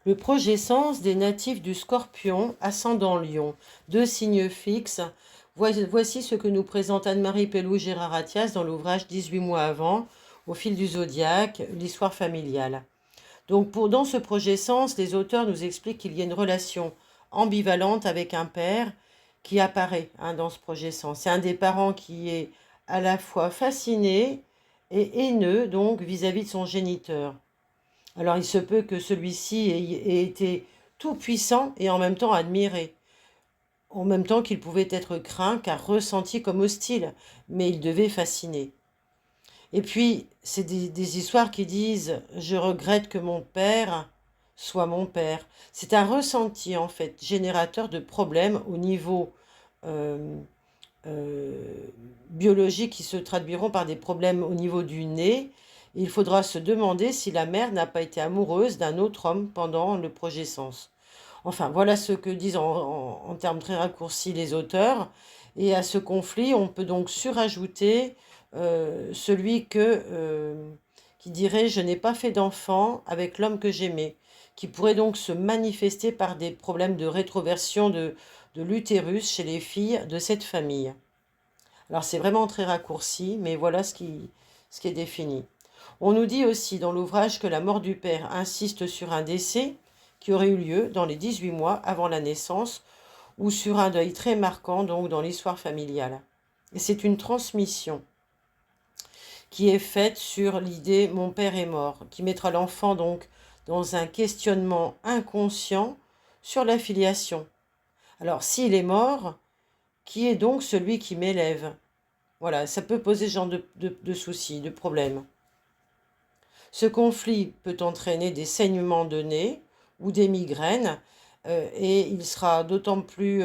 Le projet sens des natifs du Scorpion, ascendant Lion, deux signes fixes. Voici ce que nous présente Anne-Marie Pelloux-Gérard-Attias dans l'ouvrage 18 mois avant, au fil du zodiaque, l'histoire familiale. Donc dans ce projet sens, les auteurs nous expliquent qu'il y a une relation ambivalente avec un père qui apparaît dans ce projet sens. C'est un des parents qui est à la fois fasciné et haineux donc vis-à-vis de son géniteur. Alors il se peut que celui-ci ait été tout puissant et en même temps admiré, en même temps qu'il pouvait être craint car ressenti comme hostile, mais il devait fasciner. Et puis, c'est des histoires qui disent « Je regrette que mon père soit mon père ». C'est un ressenti, en fait, générateur de problèmes au niveau euh, euh, biologique qui se traduiront par des problèmes au niveau du nez. Il faudra se demander si la mère n'a pas été amoureuse d'un autre homme pendant le projet-sens. Enfin, voilà ce que disent en termes très raccourcis les auteurs. Et à ce conflit, on peut donc surajouter celui qui dirait « je n'ai pas fait d'enfant avec l'homme que j'aimais », qui pourrait donc se manifester par des problèmes de rétroversion de l'utérus chez les filles de cette famille. Alors c'est vraiment très raccourci, mais voilà ce qui est défini. On nous dit aussi dans l'ouvrage que la mort du père insiste sur un décès qui aurait eu lieu dans les 18 mois avant la naissance ou sur un deuil très marquant donc dans l'histoire familiale. Et c'est une transmission qui est faite sur l'idée mon père est mort, qui mettra l'enfant donc dans un questionnement inconscient sur la filiation. Alors s'il est mort, qui est donc celui qui m'élève? Voilà, ça peut poser ce genre de soucis, de problèmes. Ce conflit peut entraîner des saignements de nez ou des migraines et il sera d'autant plus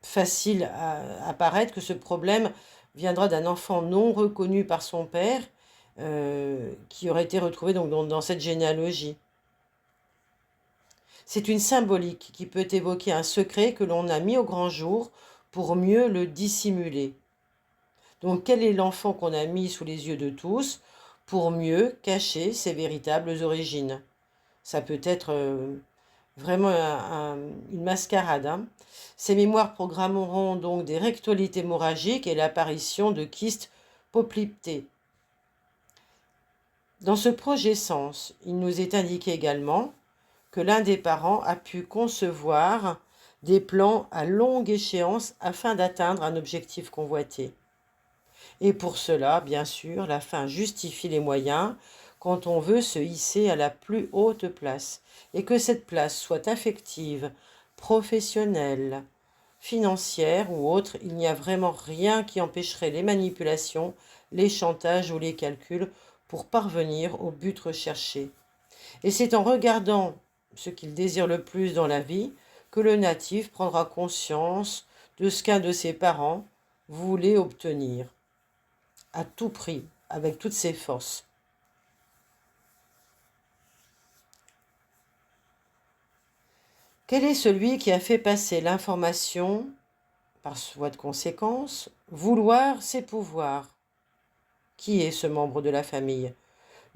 facile à apparaître que ce problème viendra d'un enfant non reconnu par son père qui aurait été retrouvé donc dans cette généalogie. C'est une symbolique qui peut évoquer un secret que l'on a mis au grand jour pour mieux le dissimuler. Donc quel est l'enfant qu'on a mis sous les yeux de tous pour mieux cacher ses véritables origines? Ça peut être vraiment une mascarade. Ces mémoires programmeront donc des rectolites hémorragiques et l'apparition de kystes polyptés. Dans ce projet sens, il nous est indiqué également que l'un des parents a pu concevoir des plans à longue échéance afin d'atteindre un objectif convoité. Et pour cela, bien sûr, la fin justifie les moyens quand on veut se hisser à la plus haute place. Et que cette place soit affective, professionnelle, financière ou autre, il n'y a vraiment rien qui empêcherait les manipulations, les chantages ou les calculs pour parvenir au but recherché. Et c'est en regardant ce qu'il désire le plus dans la vie que le natif prendra conscience de ce qu'un de ses parents voulait obtenir à tout prix, avec toutes ses forces. Quel est celui qui a fait passer l'information, par voie de conséquence, vouloir ses pouvoirs? Qui est ce membre de la famille?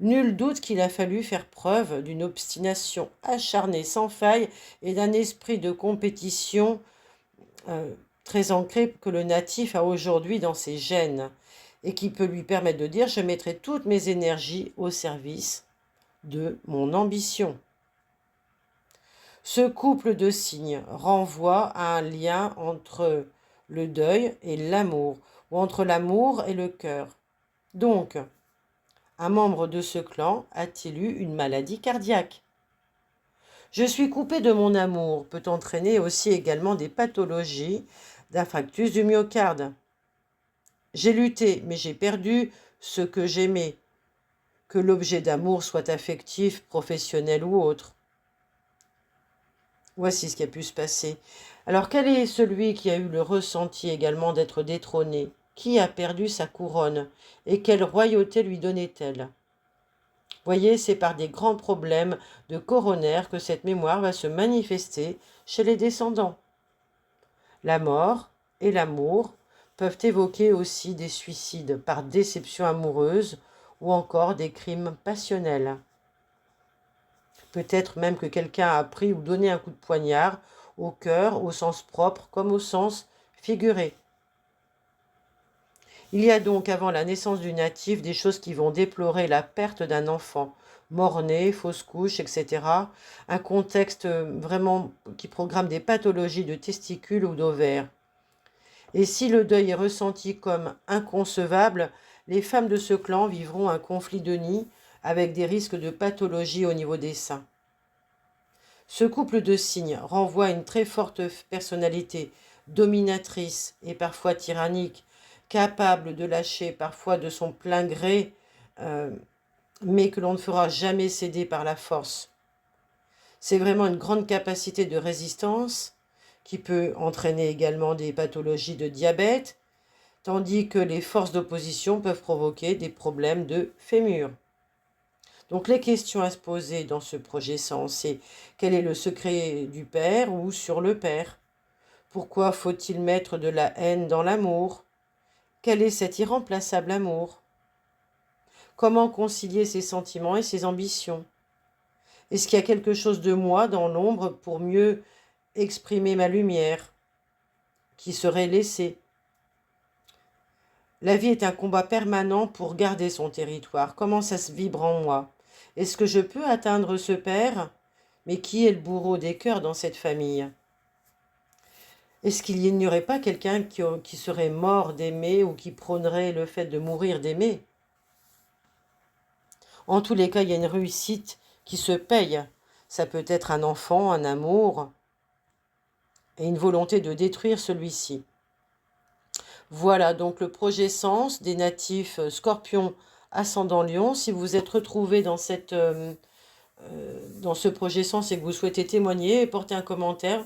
Nul doute qu'il a fallu faire preuve d'une obstination acharnée sans faille et d'un esprit de compétition très ancré que le natif a aujourd'hui dans ses gènes et qui peut lui permettre de dire « je mettrai toutes mes énergies au service de mon ambition ». Ce couple de signes renvoie à un lien entre le deuil et l'amour, ou entre l'amour et le cœur. Donc, un membre de ce clan a-t-il eu une maladie cardiaque? Je suis coupé de mon amour peut entraîner aussi également des pathologies d'infarctus du myocarde. J'ai lutté, mais j'ai perdu ce que j'aimais, que l'objet d'amour soit affectif, professionnel ou autre. Voici ce qui a pu se passer. Alors quel est celui qui a eu le ressenti également d'être détrôné? Qui a perdu sa couronne? Et quelle royauté lui donnait-elle? Voyez, c'est par des grands problèmes de coronaire que cette mémoire va se manifester chez les descendants. La mort et l'amour peuvent évoquer aussi des suicides par déception amoureuse ou encore des crimes passionnels. Peut-être même que quelqu'un a pris ou donné un coup de poignard au cœur, au sens propre comme au sens figuré. Il y a donc avant la naissance du natif des choses qui vont déplorer la perte d'un enfant, mort-né, fausse couche, etc. Un contexte vraiment qui programme des pathologies de testicules ou d'ovaires. Et si le deuil est ressenti comme inconcevable, les femmes de ce clan vivront un conflit de nid avec des risques de pathologie au niveau des seins. Ce couple de signes renvoie à une très forte personnalité dominatrice et parfois tyrannique, capable de lâcher parfois de son plein gré, mais que l'on ne fera jamais céder par la force. C'est vraiment une grande capacité de résistance qui peut entraîner également des pathologies de diabète, tandis que les forces d'opposition peuvent provoquer des problèmes de fémur. Donc les questions à se poser dans ce projet sens, c'est quel est le secret du père ou sur le père? Pourquoi faut-il mettre de la haine dans l'amour? Quel est cet irremplaçable amour? Comment concilier ses sentiments et ses ambitions? Est-ce qu'il y a quelque chose de moi dans l'ombre pour mieux exprimer ma lumière qui serait laissée? La vie est un combat permanent pour garder son territoire. Comment ça se vibre en moi? Est-ce que je peux atteindre ce père? Mais qui est le bourreau des cœurs dans cette famille? Est-ce qu'il n'y aurait pas quelqu'un qui serait mort d'aimer ou qui prônerait le fait de mourir d'aimer? En tous les cas, il y a une réussite qui se paye. Ça peut être un enfant, un amour et une volonté de détruire celui-ci. Voilà donc le projet Sens des natifs Scorpion ascendant Lion. Si vous êtes retrouvé dans ce projet Sens et que vous souhaitez témoigner, porter un commentaire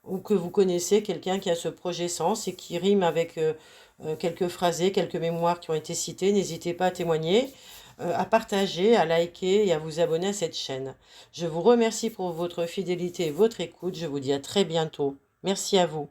ou que vous connaissez quelqu'un qui a ce projet Sens et qui rime avec quelques phrasés, quelques mémoires qui ont été citées, n'hésitez pas à témoigner, à partager, à liker et à vous abonner à cette chaîne. Je vous remercie pour votre fidélité et votre écoute. Je vous dis à très bientôt. Merci à vous.